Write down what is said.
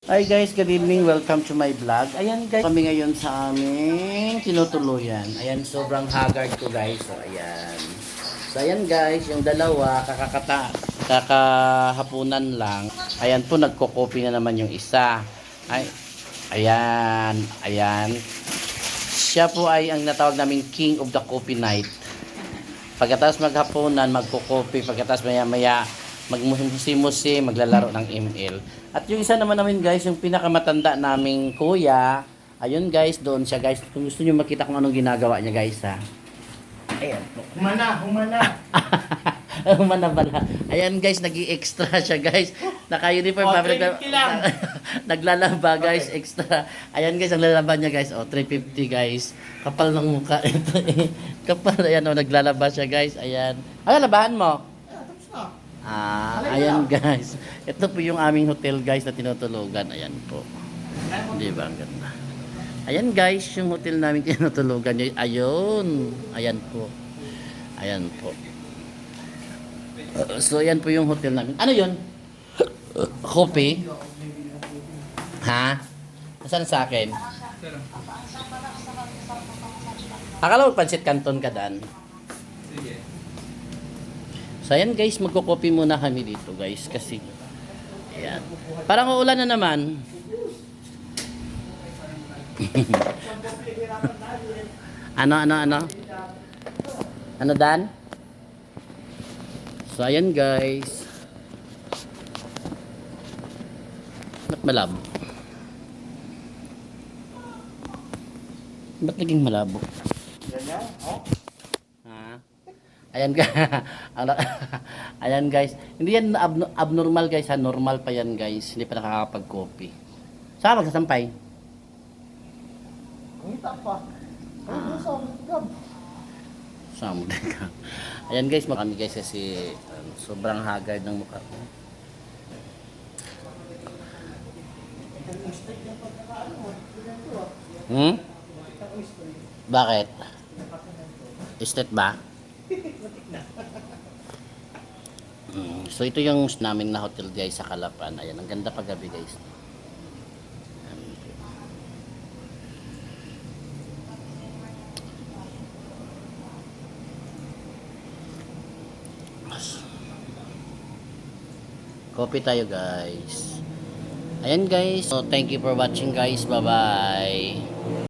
Hi guys, good evening. Welcome to my vlog. Ayan guys, kami ngayon sa aming tinutuluyan. Ayan, sobrang haggard ko guys. So, ayan. So, ayan guys, yung dalawa, kakahapunan lang. Ayan po, nagko-copy na naman yung isa. Ay, ayan. Siya po ay ang natawag naming King of the Coffee Night. Pagkatapos maghapunan, magko-copy. Pagkatapos maya-maya, magmusi-musi, maglalaro ng ML. At yung isa naman namin guys, yung pinakamatanda naming kuya, ayun guys, doon siya guys. Kung gusto niyo makita kung anong ginagawa niya guys ha. Ayan po. Humana. Humana pala. Ayan guys, nag-i-extra siya guys. Naka-uniform pa. 350 lang. Naglalaba guys, extra. Ayan guys, ang lalaba niya guys. 350 guys. Kapal ng mukha ito eh. Kapal, ayan naglalaba siya guys. Ayan. Ano labahan mo? Ayan guys. Ito po yung aming hotel guys na tinutulugan. Ayan po. Di ba ang ganda? Ayan guys, yung hotel namin tinutulugan. Ayun. Ayan po. Ayan po. So ayan po yung hotel namin. Ano yun? Kopi? Ha? Nasaan sa akin? Akala mo pansit canton ka dan? Sige. So ayan guys, magko-copy muna kami dito guys kasi ayan. Parang uulan na naman. Ano? Ano Dan? So ayan guys. Ba't malabo? Ba't naging malabo? Ha? Ayan ayan guys. Hindi yan abnormal guys ha. Normal pa yan guys. Hindi pa nakakapag-copy. Saan magsasampay? Kumita pa. Saan mo ka? Ayan guys, kami guys kasi sobrang haggard ng mukha ko. Bakit? Estate ba? So ito yung namin na hotel guys sa Calapan. Ayan, ang ganda paggabi guys. Coffee tayo guys. Ayan guys. So thank you for watching guys. Bye bye.